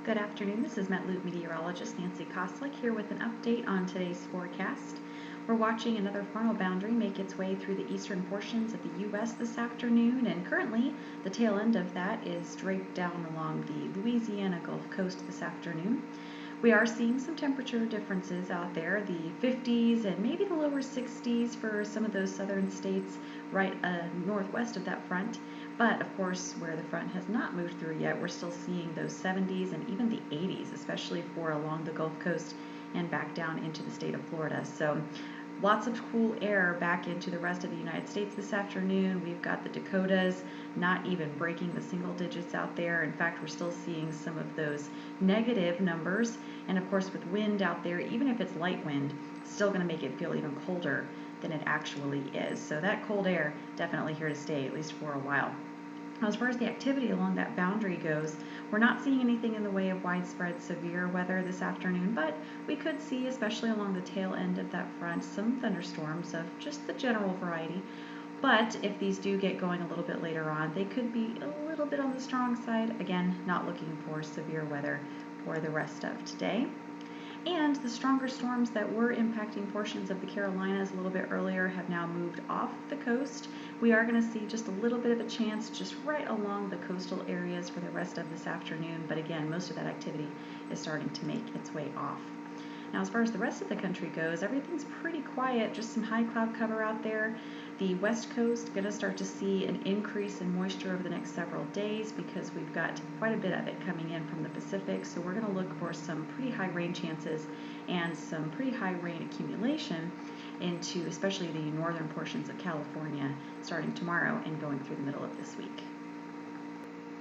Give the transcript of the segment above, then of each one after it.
Good afternoon. This is MetLoop meteorologist Nancy Koslick here with an update on today's forecast. We're watching another frontal boundary make its way through the eastern portions of the U.S. this afternoon, and currently the tail end of that is draped down along the Louisiana Gulf Coast this afternoon. We are seeing some temperature differences out there, the 50s and maybe the lower 60s for some of those southern states right northwest of that front. But of course, where the front has not moved through yet, we're still seeing those 70s and even the 80s, especially for along the Gulf Coast and back down into the state of Florida. So lots of cool air back into the rest of the United States this afternoon. We've got the Dakotas not even breaking the single digits out there. In fact, we're still seeing some of those negative numbers. And of course, with wind out there, even if it's light wind, it's still going to make it feel even colder than it actually is. So that cold air definitely here to stay, at least for a while. As far as the activity along that boundary goes, we're not seeing anything in the way of widespread severe weather this afternoon, but we could see, especially along the tail end of that front, some thunderstorms of just the general variety. But if these do get going a little bit later on, they could be a little bit on the strong side. Again, not looking for severe weather for the rest of today. And the stronger storms that were impacting portions of the Carolinas a little bit earlier have now moved off the coast. We are going to see just a little bit of a chance just right along the coastal areas for the rest of this afternoon, but again, most of that activity is starting to make its way off. Now, as far as the rest of the country goes, everything's pretty quiet, just some high cloud cover out there. The west coast going to start to see an increase in moisture over the next several days because we've got quite a bit of it coming in from the Pacific, so we're going to look for some pretty high rain chances and some pretty high rain accumulation into especially the northern portions of California starting tomorrow and going through the middle of this week.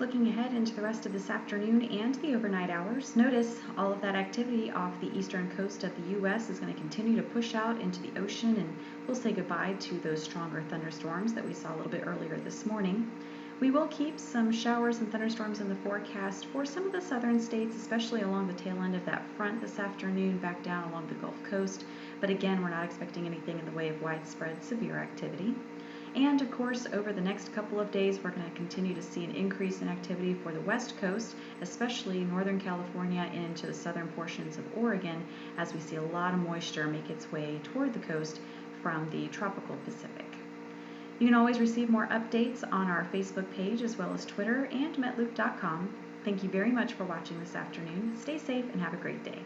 Looking ahead into the rest of this afternoon and the overnight hours, notice all of that activity off the eastern coast of the U.S. is going to continue to push out into the ocean, and we'll say goodbye to those stronger thunderstorms that we saw a little bit earlier this morning. We will keep some showers and thunderstorms in the forecast for some of the southern states, especially along the tail end of that front this afternoon, back down along the Gulf Coast. But again, we're not expecting anything in the way of widespread severe activity. And of course, over the next couple of days, we're going to continue to see an increase in activity for the west coast, especially northern California and into the southern portions of Oregon, as we see a lot of moisture make its way toward the coast from the tropical Pacific. You can always receive more updates on our Facebook page as well as Twitter and metloop.com. Thank you very much for watching this afternoon. Stay safe and have a great day.